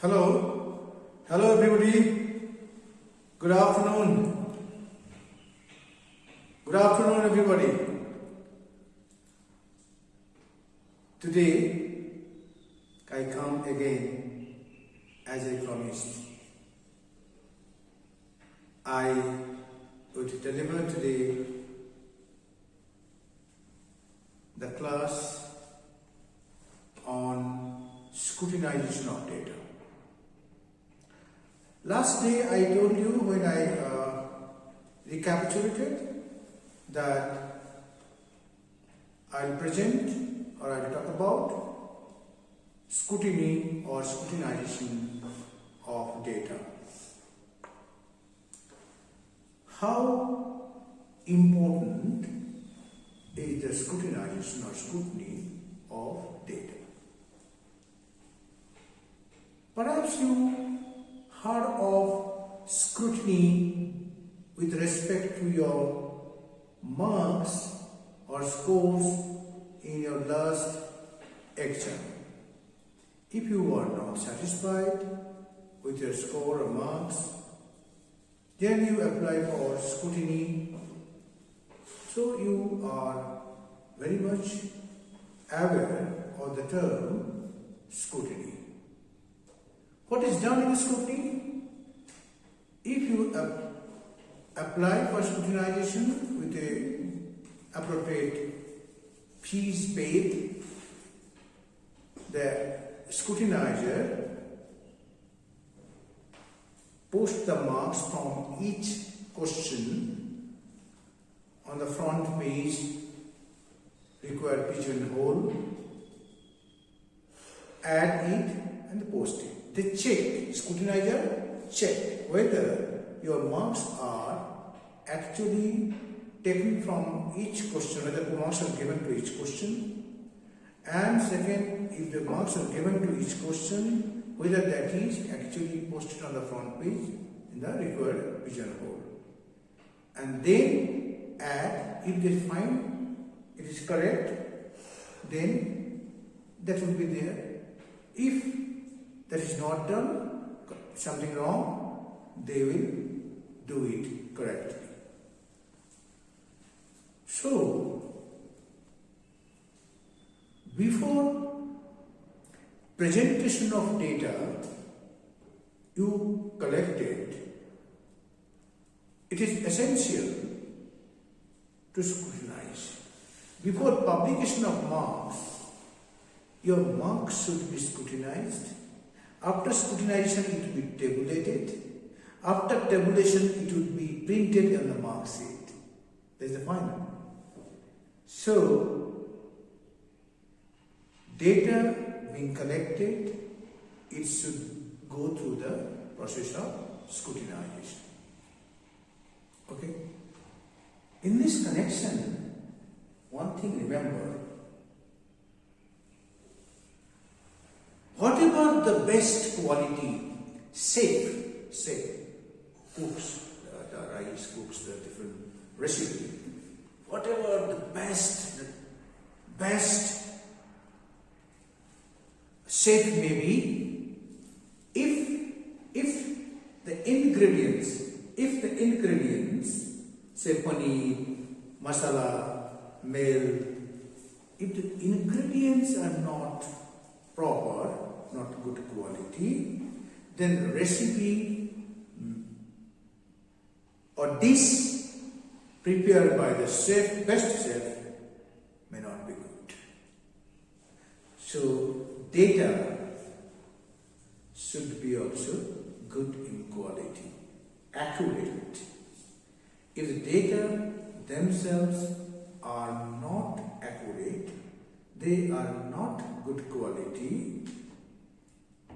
Hello, hello everybody. Good afternoon. Good afternoon, everybody. Today, I come again as I promised. I would deliver today the class on scrutinization of data. Last day I told you when I recapitulated that I'll present or I'll talk about scrutiny or scrutinization of data. How important is the scrutinization or scrutiny of data? Perhaps you heard of scrutiny with respect to your marks or scores in your last exam. If you are not satisfied with your score or marks, then you apply for scrutiny. So you are very much aware of the term scrutiny. What is done in scrutiny? If you apply for scrutinization with an appropriate fees paid, the scrutinizer posts the marks from each question on the front page, required pigeonhole, add it and post it. They check, scrutinizer check whether your marks are actually taken from each question, whether the marks are given to each question, and second, if the marks are given to each question, whether that is actually posted on the front page in the required pigeonhole. And then add, if they find it is correct, then that will be there. If that is not done, something wrong, they will do it correctly. So, before presentation of data you collected, it is essential to scrutinize. Before publication of marks, your marks should be scrutinized. After scrutinization, it will be tabulated. After tabulation, it will be printed on the mark sheet. That is the final. So, data being collected, it should go through the process of scrutinization. Okay? In this connection, one thing remember, whatever the best quality, safe cooks, the rice cooks, the different recipe, whatever the best safe may be, if the ingredients, say paneer, masala, milk, if the ingredients are not proper, not good quality, then the recipe or dish prepared by the best chef may not be good. So data should be also good in quality, accurate. If the data themselves are not accurate, they are not good quality,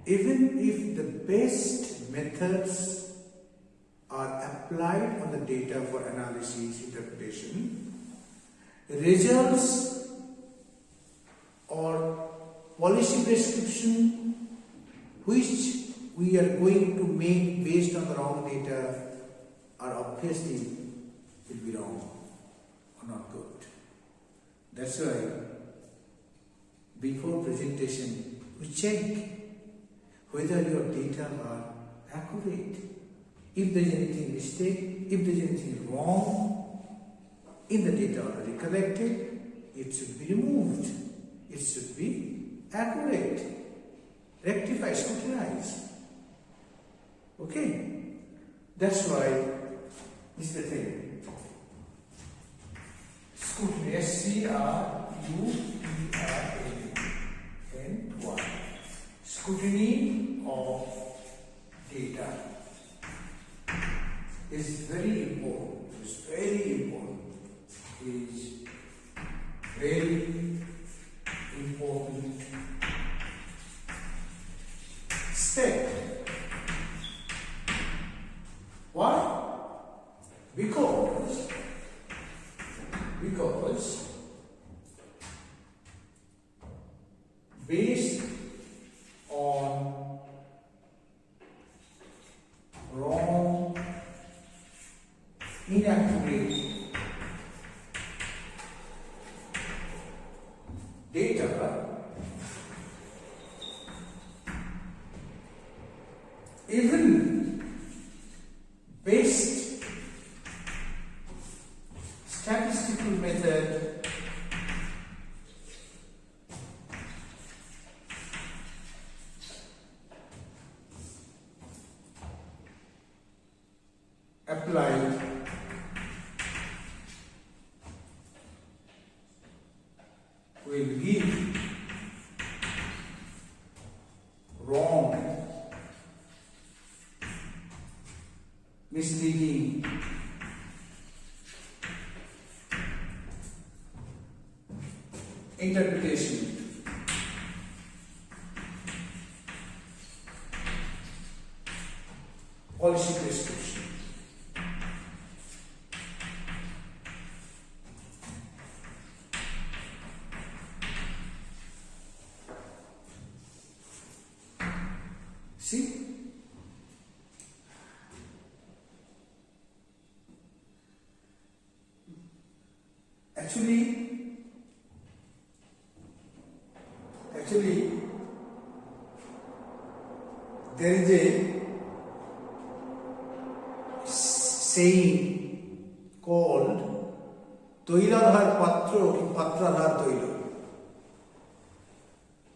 even if the best methods are applied on the data for analysis, interpretation, results or policy prescription which we are going to make based on the wrong data are obviously will be wrong or not good. That's why before presentation we check whether your data are accurate. If there is anything mistake, if there is anything wrong in the data already collected, it should be removed. It should be accurate, rectified, scrutinized. Okay? That's why this is the thing. Scrutiny, S-C-R-U-T-R-A-N-Y. Scrutiny of data is very important. It's very important. Is very important step. Why? Because based on wrong, inaccurate data, even best statistical method applied will give wrong, misleading interpretation. Policy prescription. See? Actually, there is a saying called Toiladhar Patro ki Patradhar Toilo.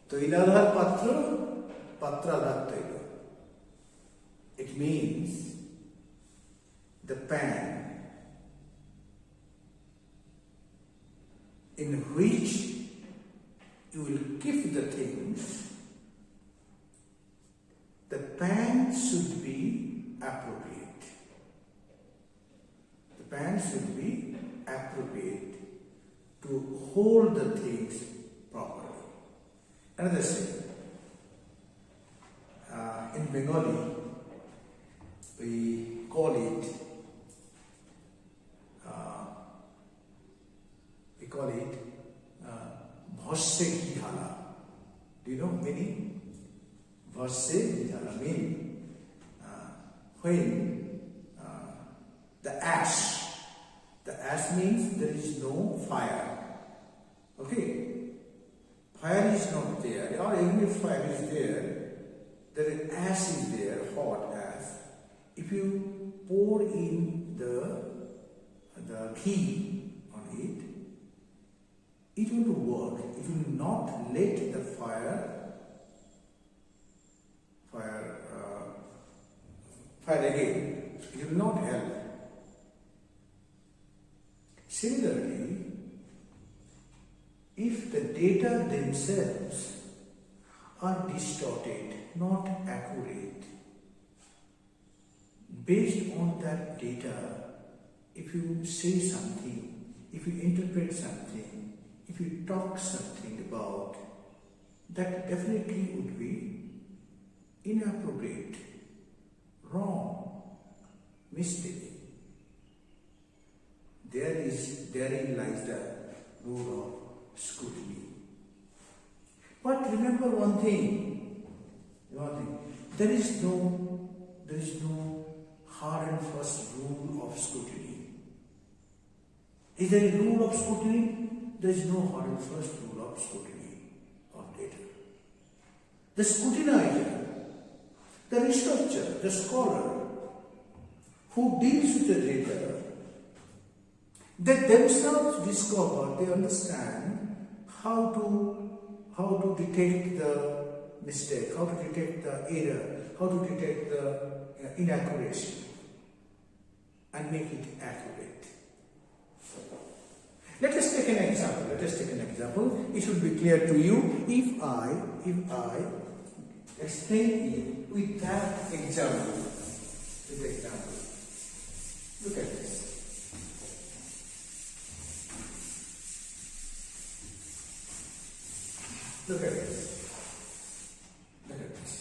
Toiladhar Patro, Patradhar Toilo. It means the pan in which you will keep the things. The pan should be appropriate. The pan should be appropriate to hold the things properly. Another saying, in Bengali, we call it bhasse ki dhala. Do you know meaning? Bhasse ki dhala mean when the ash means there is no fire. Okay, fire is not there, or even if fire is there, the ash is there, hot ash. If you pour in the ghee on it, it will work. It will not let the fire again. It will not help. Similarly, if the data themselves are distorted, not accurate, based on that data, if you say something, if you interpret something, if you talk something about, that definitely would be inappropriate, wrong, mistaken. Therein lies the role of scrutiny. But remember one thing. There is no hard and fast rule of scrutiny. Is there a rule of scrutiny? There is no hard and fast rule of scrutiny of data. The scrutinizer The researcher, the scholar who deals with the data, they themselves discover, they understand how to detect the mistake, how to detect the error, how to detect the inaccuracy and make it accurate. Let us take an example. It should be clear to you if I explain it with that example. Look at this. Look at this.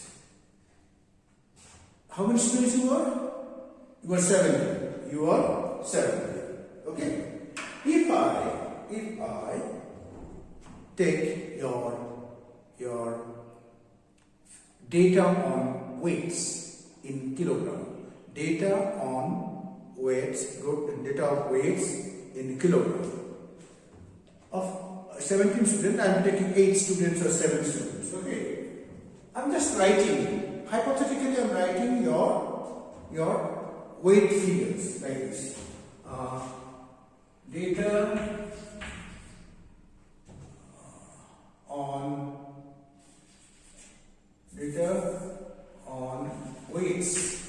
How many students you are? You are 70. You are 70. Okay. If I take your data on weights in kilogram, data of weights in kilogram of 17 students, I am taking 8 students or 7 students. Okay, I am just writing. Hypothetically, I am writing your weight figures like this. Data on weights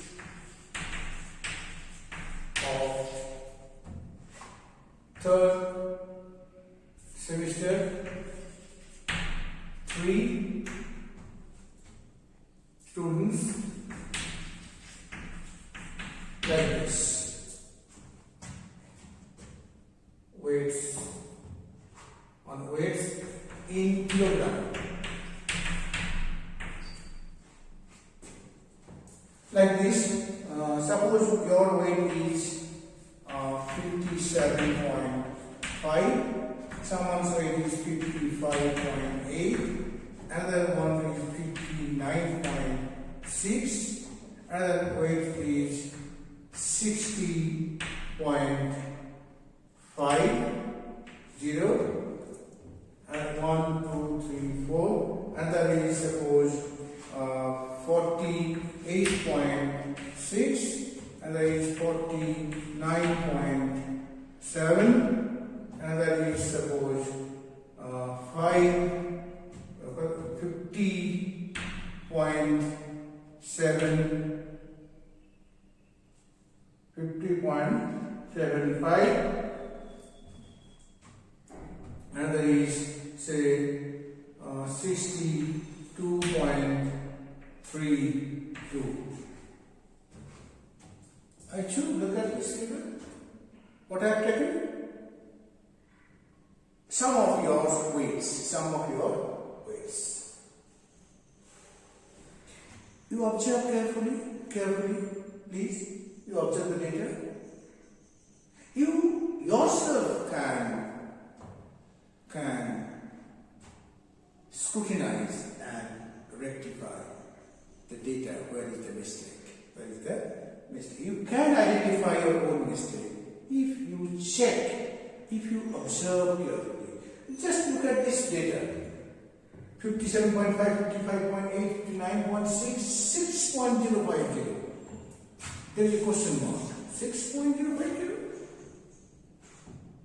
of 3rd semester 3 students like this. Weights in kilogram. Like this, suppose your weight is 57.5, someone's weight is 55.8, another one is 59.6, another weight is 60.50, and 1, 2, 3, 4, and that is suppose 48.6, and that is 49.7, and that is suppose 50.75, and that is say 62.32. I should look at this figure. What I have taken? Some of your weights. You observe carefully, please. You observe the data. You yourself can scrutinize and rectify the data. Where is the mistake? You can identify your own mistake if you check, if you observe carefully. Just look at this data. 57.5, 55.8, 59.6, 6.050. There is a question mark. 6.050?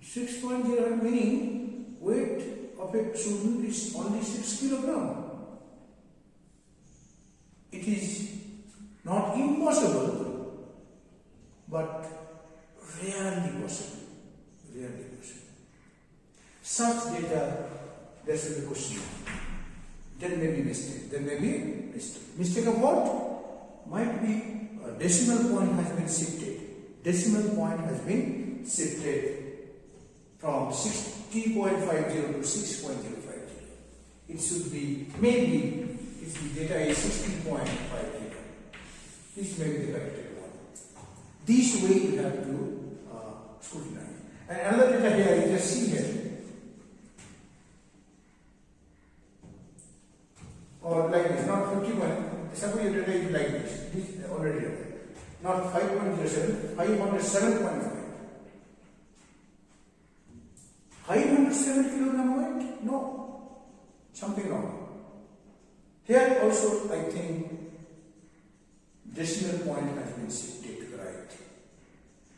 6.0 meaning weight of a student is only 6 kilogram. It is not impossible, but rarely possible. Such data, there should be question mark. There may be mistake. Mistake of what? Might be a decimal point has been shifted. From 60.50 to 6.050. It should be, maybe, if the data is 60.50. This may be the correct one. This way you have to scrutinize. And another data here, you just see here. Or like this, not 51. Suppose your data is like this. This is already there. Not 5.07, 507.5. 507 kilogram weight? No. Something wrong. Here also, I think decimal point has been shifted to the right.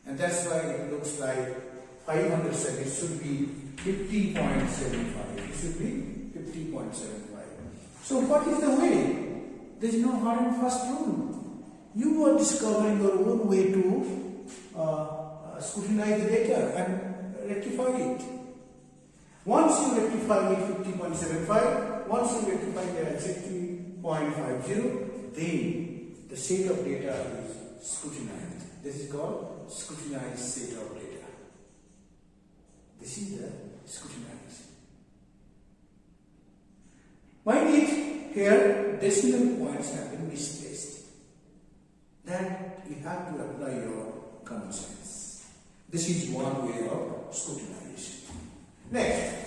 And that's why it looks like 507. It should be 50.75. It should be 50.75. So what is the way? There is no hard and fast rule. You are discovering your own way to scrutinize the data and rectify it. Once you rectify it 50.75, once you rectify it at 60.50, then the set of data is scrutinized. This is called scrutinized set of data. This is the scrutinized. Mind it, here decimal points have been misplaced. Then you have to apply your common sense. This is one way of scrutinization. Next.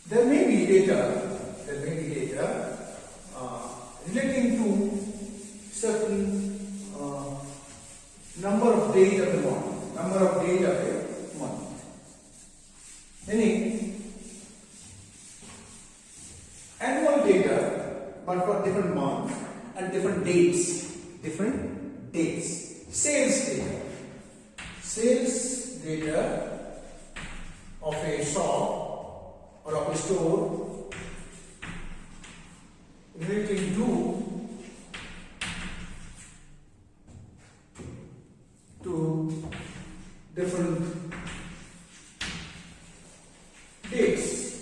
There may be data relating to certain number of days of the month, Meaning annual data, but for different months and different dates. Sales data of a shop or of a store relating to different dates.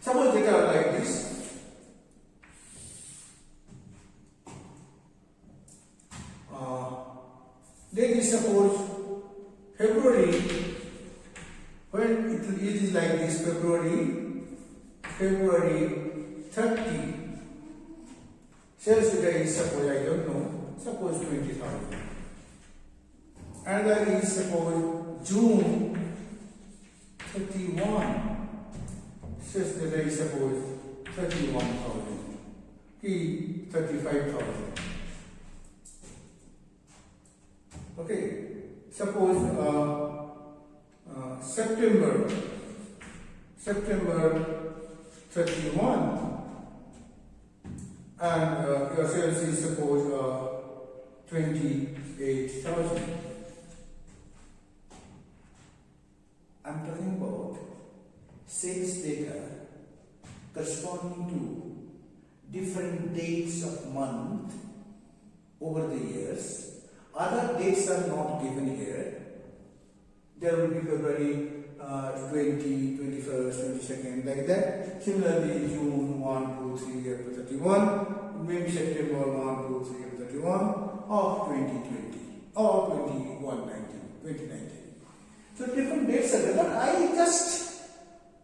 Suppose data are like this. Let us suppose February, when it is like this, February 30, sales data is suppose, I don't know, suppose 20,000. Another is suppose June 31, sales data is suppose 31,000, 35,000. Okay, suppose September 31 and your sales is suppose 28,000. I'm talking about sales data corresponding to different dates of month over the years. Other dates are not given here. There will be February 20, 21st, 22nd, like that. Similarly, June 1, 2, 3, up to 31. Maybe September 1, 2, 3, up to 31 of 2020 or 2019. So different dates are there. But I just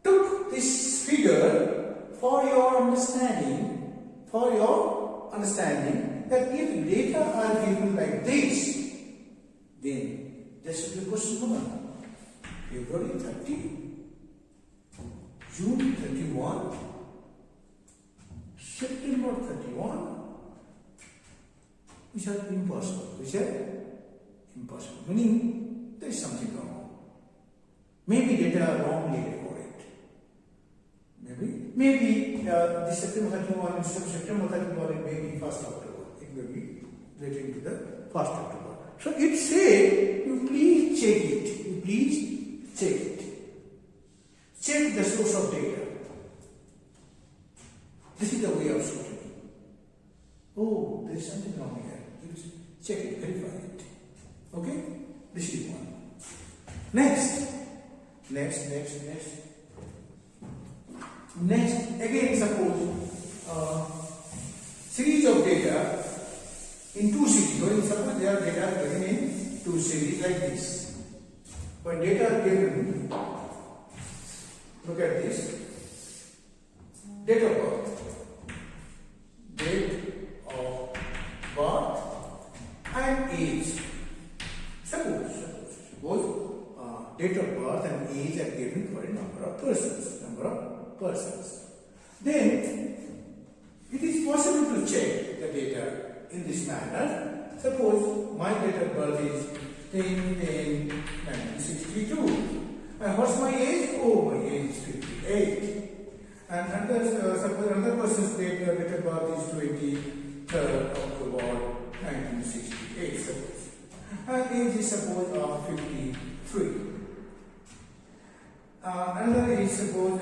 took this figure for your understanding, that if data are given like this, then there should be question number. February 30, June 31, September 31, which are impossible. Meaning there is something wrong. Maybe data are wrongly recorded. Maybe this September 31 instead of September 31, it may be 1st October. It may be relating to the 1st October. So it said, you please check it. Check the source of data. This is the way of scrutiny. Oh, there is something wrong here. You check it, verify it. Okay? This is one. Next, again suppose series of data in two series. Suppose there are data given in two series like this. When data are given, look at this. Date of birth and age. Suppose date of birth and age are given for a number of persons. Then it is possible to check the data in this manner. Suppose my date of birth is 10/10/1962. And what's my age? Oh, my age is 58. And suppose another person's date of birth is 23rd October 1968, suppose. And age is suppose 53. Another is suppose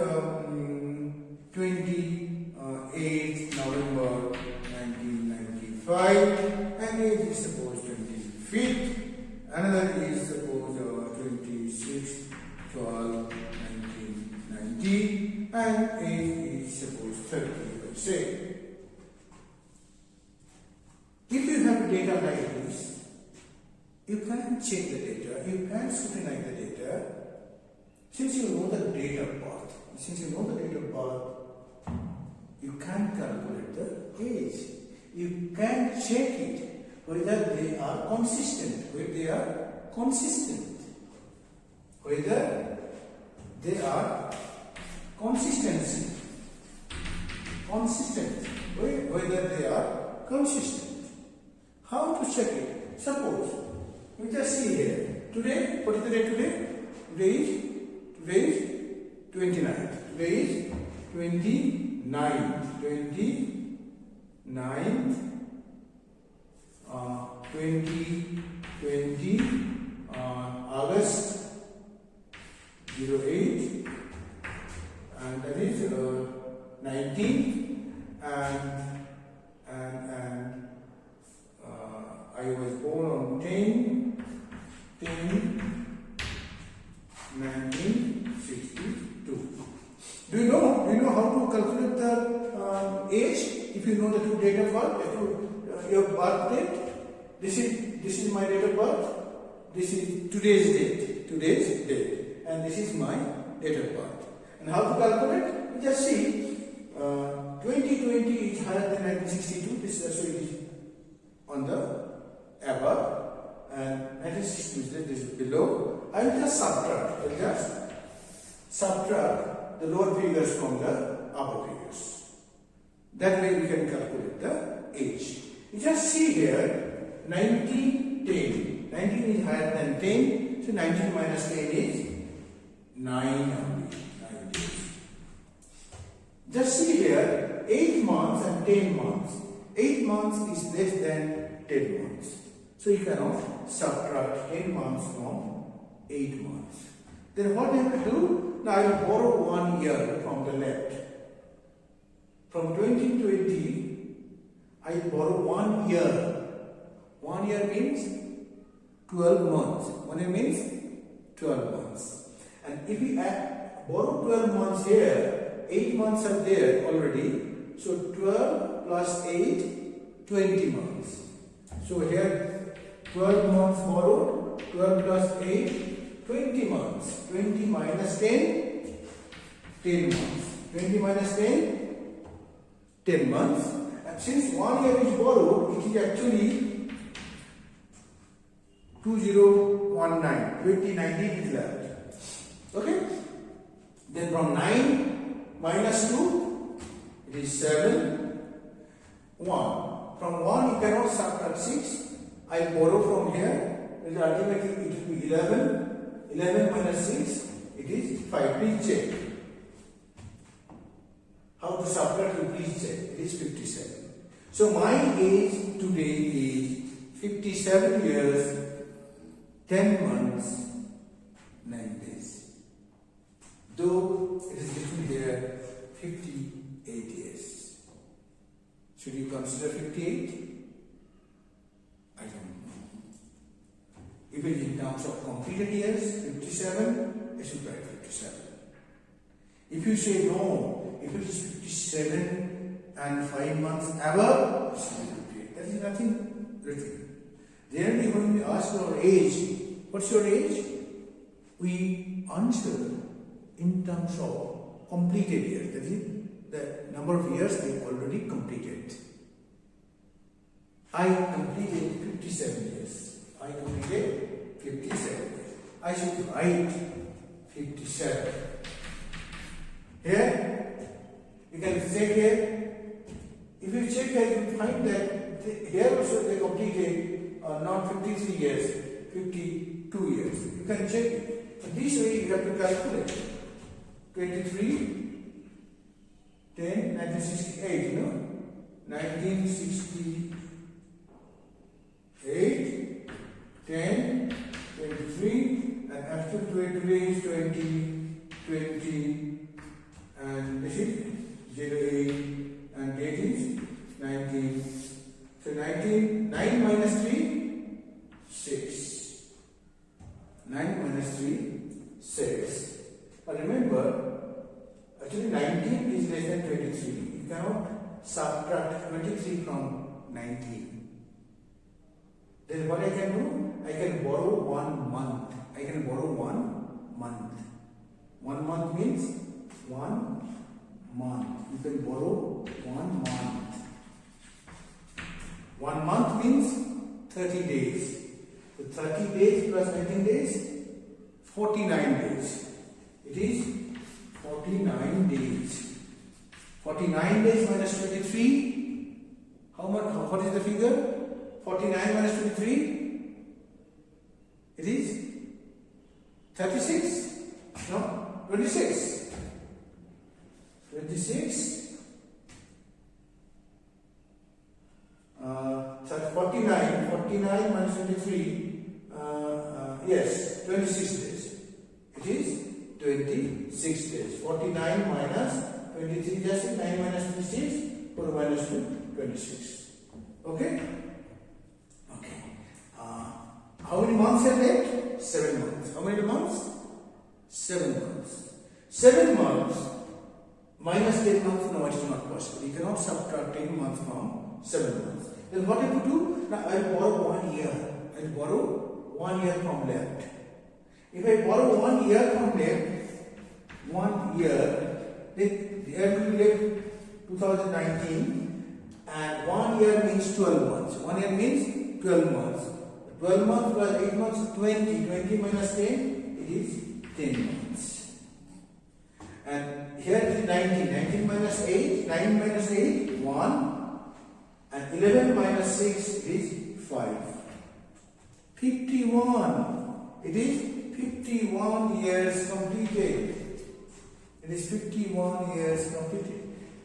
28th November 1995, and age is suppose 25th. Another is suppose 26th 12 1990, and age is suppose 30. Let's say. If you have data like this, you can check the data, you can scrutinize the data. Since you know the date of birth, you can calculate the age. You can check it whether they are consistent, whether they are consistent, whether they are consistent, whether they are consistent. How to check it? Suppose we just see here. Today, what is the date today? Today is 29th. Today is 29th. 2020 August 08, and that is 19th, and I was born on 10 1962. Do you know how to calculate the age? If you know the two date of birth, your birth date. This is my date of birth. This is today's date, and this is my date of birth. And how to calculate? You just see 2020 is higher than 1962. This is also on the above, and 1962 is below. I will just subtract the lower figures from the upper figures. That way we can calculate the age. You just see here 19 is higher than 10, so 19 minus 10 is 9 only. 9 days. Just see here 8 months and 10 months. 8 months is less than 10 months. So you cannot subtract 10 months from 8 months. Then what I have to do? Now I will borrow 1 year from the left. From 2020, I borrow 1 year. 1 year means 12 months. 1 year means 12 months. And if we borrow 12 months here, 8 months are there already. So 12 plus 8, 20 months. So here 12 months borrowed, 12 plus 8, 20 months. 20 minus 10, 10 months. 20 minus 10, 10 months. And since 1 year is borrowed, it is actually 2019, 2019 is left. Okay? Then from 9 minus 2, it is 7, 1. From 1 you cannot subtract 6. I borrow from here. Then ultimately it will be 11. 11 minus 6, it is 5. Please check. How to subtract, you please check. It is 57. So my age today is 57 years, 10 months, 9 days. Though it is written here 58 years. Should you consider 58? I don't know. If it is in terms of completed years, 57, I should write 57. If you say no, if it is 57 and 5 months above, it should be 58. There is nothing written. Generally, when we ask our age, what's your age? We answer in terms of completed years. That is, the number of years they already completed. I completed 57 years. I completed 57 years. I should write 57. Here, you can check here. If you check here, you will find that here also they completed not 53 years, 52 years. You can check it. And this way you have to calculate. 23 1968, you know, 1968, 10, 23, and after today is 20, and this is 08, and date is 19. So 19, 9 minus 3, 6. 9 minus 3, 6. But remember, actually 19 is less than 23. You cannot subtract 23 from 19. Then what I can do? I can borrow 1 month. I can borrow 1 month. 1 month means 1 month. You can borrow 1 month. 1 month means 30 days. So 30 days plus 19 days, 49 days. It is 49 days. 49 days minus 23. How much? What is the figure? 49 minus 23. It is 36. No, 26. 26. 49 minus 23, yes, 26 days. It is 26 days. 49 minus 23, just 9 minus 26, 4 minus 2, 26. Okay? Okay. How many months are left? 7 months. How many months? 7 months. 7 months minus 10 months, no, it is not possible. You cannot subtract 10 months from 7 months. Then what I will do? Now I will borrow 1 year. I will borrow 1 year from left. If I borrow 1 year from left, 1 year, then there will be left 2019, and 1 year means 12 months. 1 year means 12 months. 12 months plus 8 months, 20. 20 minus 10, it is 10 months. And here it is 19. 19 minus 8, 9 minus 8, 1. And 11 minus 6 is 5. 51. It is 51 years completed. It is 51 years completed.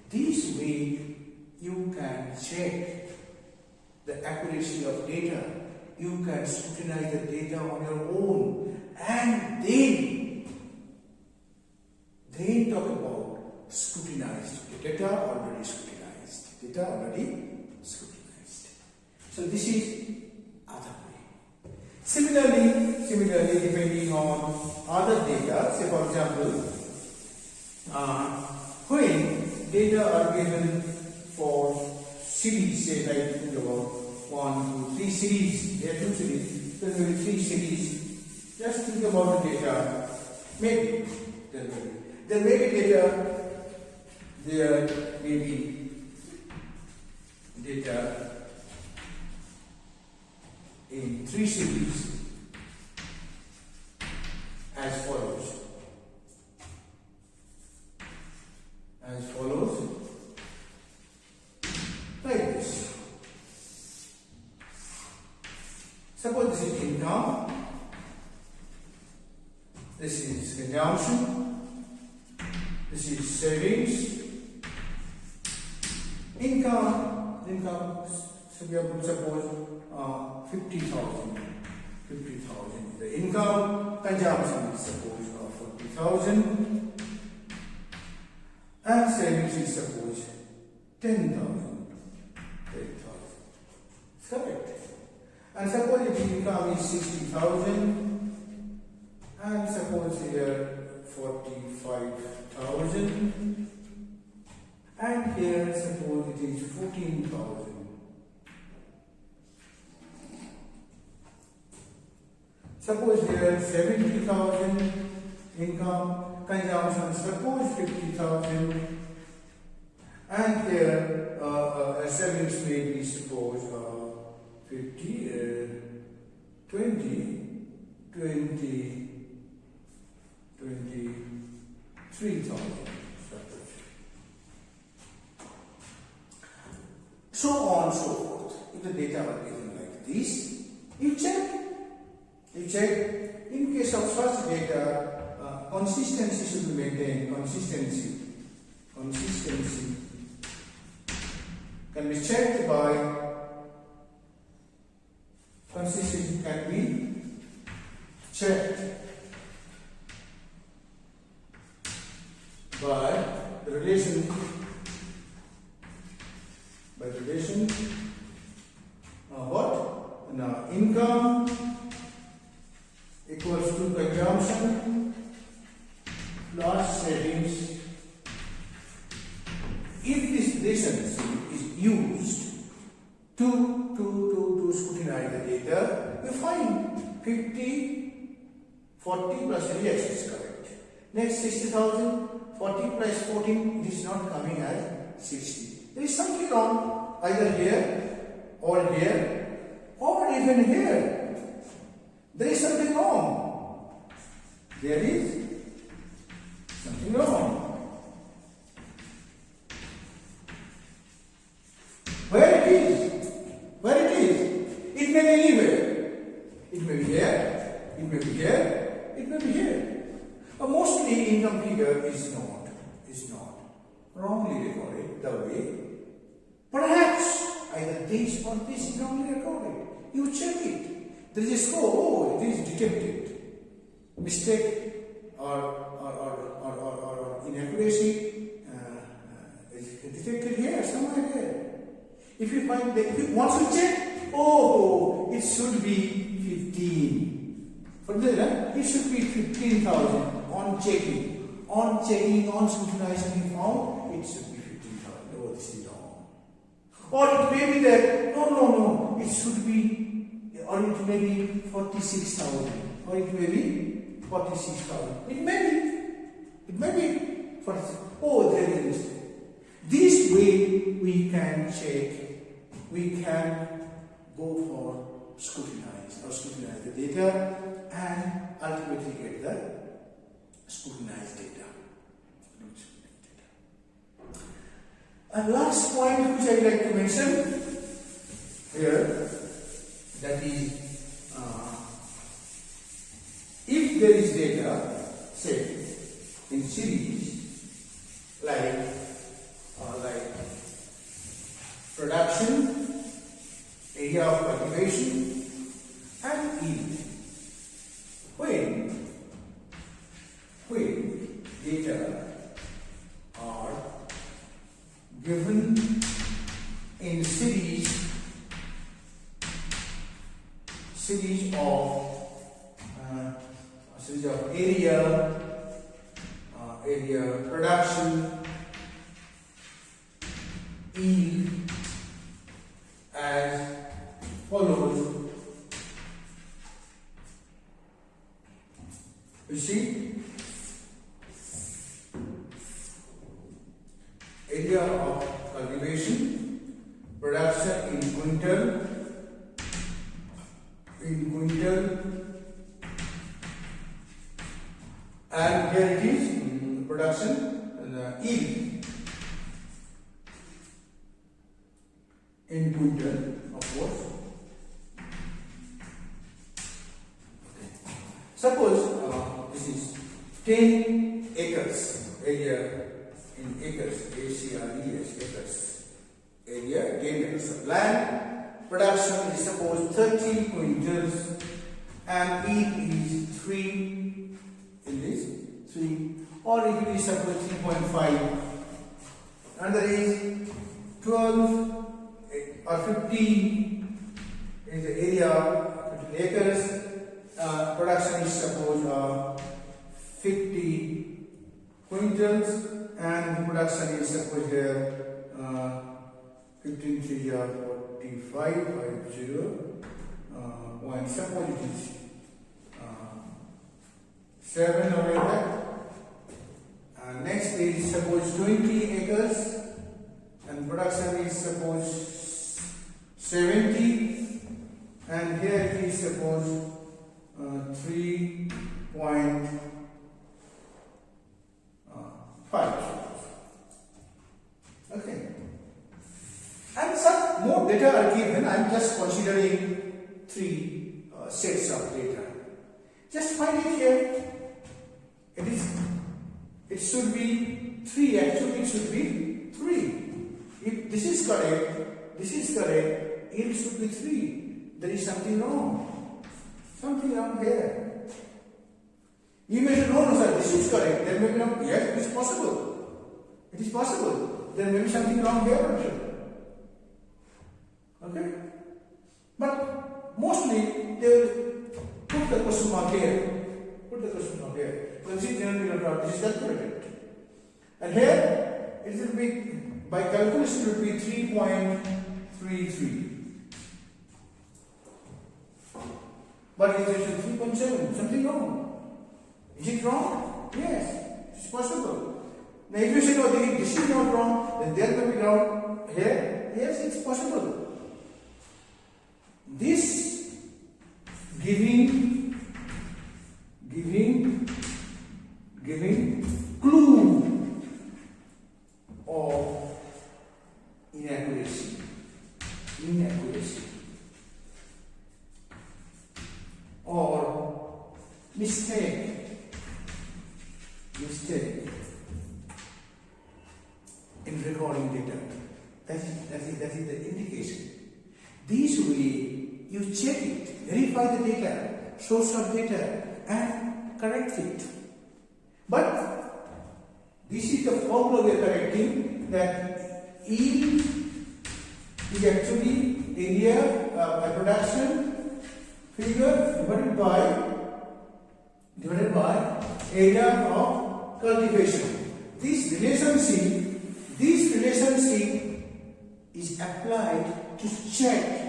This way you can check the accuracy of data. You can scrutinize the data on your own. And then talk about scrutinized. The data already scrutinized. Data already scrutinized. So this is other way. Similarly, depending on other data, say for example, when data are given for series, say like think about 1, 2, 3 series, there are 2 series, there will be 3 series. Just think about the data. Maybe there may be data. There may be data in 3 series as follows. Like this. Suppose this is income, this is consumption, this is savings. Income, so we have to suppose 50,000. 50,000 the income. Consumption is suppose 40,000, and savings is suppose 10,000. Correct. And suppose if income is 60,000, and suppose here 45,000. And here suppose it is 14,000. Suppose here 70,000 income, consumption suppose 50,000, and here savings may be suppose 23,000. So on and so forth. If the data are given like this, you check. In case of such data, consistency should be maintained. Consistency can be checked by consistency, can be checked by the relation what? Now income equals to consumption plus savings. If this relationship is used to scrutinize the data, you find 50, 40 plus yes is correct. Next 60,000, 40 plus 14, it is not coming as 60. There is something wrong either here or even here. There is something wrong. There is something wrong. Where it is? It may be anywhere. It may be here, it may be here, it may be here. But mostly income figure is not wrongly recorded the way. Perhaps either this or this is wrongly recorded. You check it. There is a score. Oh, it is detected. Mistake or inaccuracy is detected here, somewhere here. If you find that, once you check, oh, it should be 15. For this, it should be 15,000 on checking. On scrutinizing, you found it should be 15,000. Oh, this is wrong. Or it may be that, no, it should be, or it may be 46,000. Or it may be 46,000. It may be 46. Oh, there is a mistake. This way we can check, we can go for scrutinize the data and ultimately get the scrutinized data. And last point which I would like to mention here, that is if there is data, say in series like production, area of cultivation and yield. When data are given in series of area, production, yield as follows. You see, area of cultivation, production in quintal, and here it is production yield in quintal, of course. Okay. Suppose this is 10 acres area in acres, acres area, 10 acres of land. Production is suppose 30 quintals and yield is 3 in this 3, or if it is suppose 3.5, another is 12 or 15 is the area 15 acres. Production is suppose 50 quintals and production is suppose here 15 3 45 point, suppose it is 7 or like that. Next is suppose 20 acres and production is suppose 70, and here it is suppose 3.5. Okay. And some more data are given. I am just considering 3 sets of data. Just find it here. It should be 3. Actually, it should be 3. If this is correct, yield should be 3. There is something wrong. Something wrong here. You may say, no, sir, this is correct. There may be no, yes, it is possible. It is possible. There may be something wrong here also. Okay? But mostly they will put the question mark here. Put the question mark here. So this is generally not, this is calculated. And here it will be, by calculation, it will be 3.33. But it is 3.7. Something wrong. Is it wrong? Yes, it's possible. Now if you say, no, this is not wrong, then there may be wrong here. Yes, it's possible. This giving clue of inaccuracy or mistake in recording data. That is the indication. This way you check it, verify the data, source of data, and correct it. But this is the formula we are correcting, that yield is actually area by production figure divided by area of cultivation. This relationship is applied to check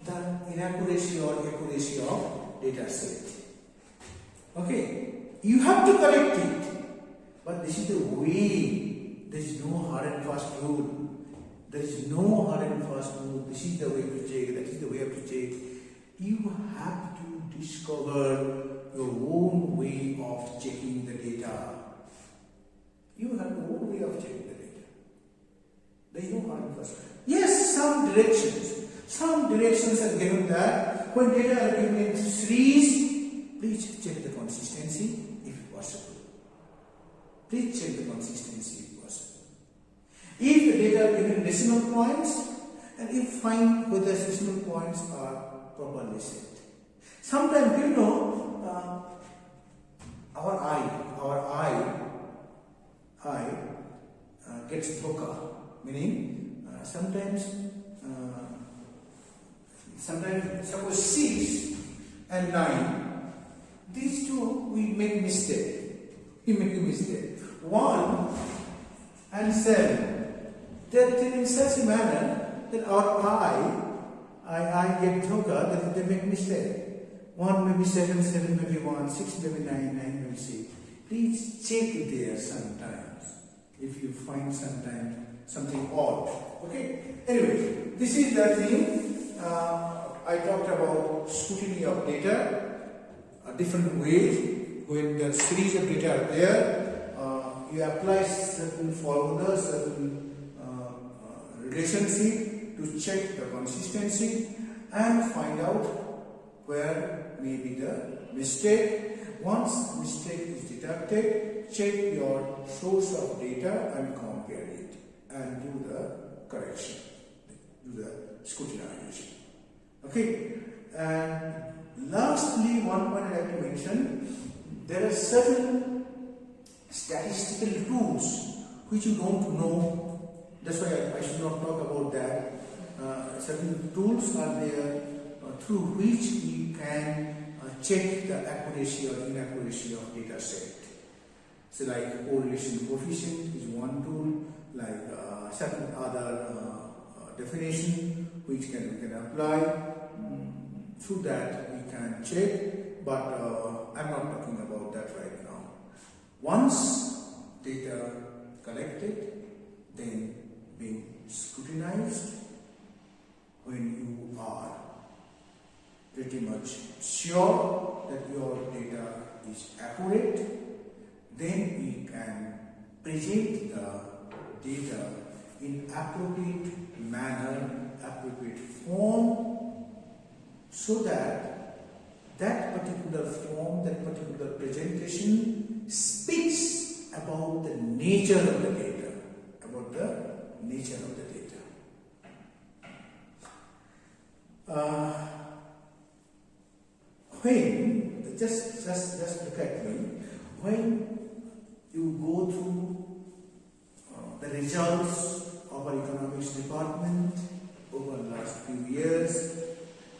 the inaccuracy or accuracy of data set. Okay, you have to correct it, but this is the way. There is no hard and fast rule. This is the way to check. That is the way to check. You have to discover your own way of checking the data. You have your own way of checking the data. There is no hard and fast. Yes, some directions are given that when data are given in series, please check the consistency if possible. Please check the consistency if possible. If the data are given in decimal points, and if find whether decimal points are properly set. Sometimes our eye gets dhoka, meaning sometimes suppose 6 and 9, these two we make mistake. 1 and 7, they're in such a manner that our eye get dhoka, that they make mistake. 1 may be 7, 7 may be 1, 6 may be 9, 9 may be 6. Please check there sometimes if you find sometimes something odd. Okay? Anyway, this is the thing. I talked about scrutiny of data, different ways. When the series of data are there, you apply certain formulas, certain relationship to check the consistency and find out where may be the mistake. Once mistake is detected, check your source of data and compare it and do the correction, do the scrutinization. Okay, and lastly, one point I like to mention, there are certain statistical tools which you don't know. That's why I should not talk about that. Certain tools are there through which we can check the accuracy or inaccuracy of data set. So like correlation coefficient is one tool, like certain other definition which we can apply. Through that we can check, but I'm not talking about that right now. Once data collected, then being scrutinized, when you are pretty much sure that your data is accurate, then we can present the data in appropriate manner, appropriate form, so that that particular form, that particular presentation speaks about the nature of the data, about the When, just look at me, when you go through the results of our economics department over the last few years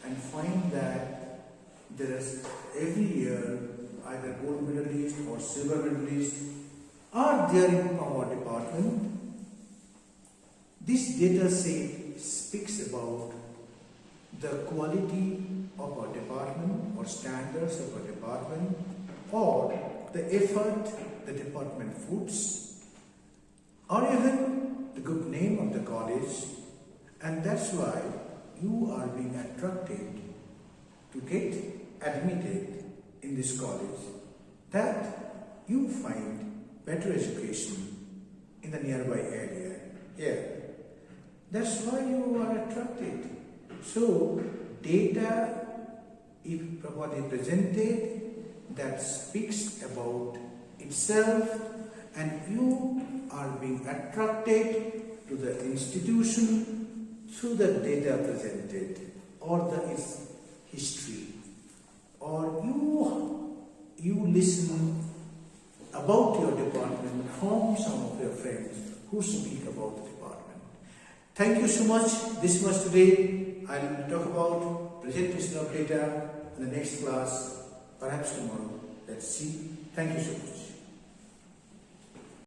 and find that there is every year either gold medalist or silver medalist are there in our department, this data set speaks about the quality of our department or standards of our department or the effort the department puts or even the good name of the college, and that's why you are being attracted to get admitted in this college, that you find better education in the nearby area. Yeah, that's why you are attracted. So data, if properly presented, that speaks about itself, and you are being attracted to the institution through the data presented or the its history, or you listen about your department from some of your friends who speak about the department. Thank you so much. This was today. I will talk about presentation of data in the next class, perhaps tomorrow. Let's see. Thank you so much.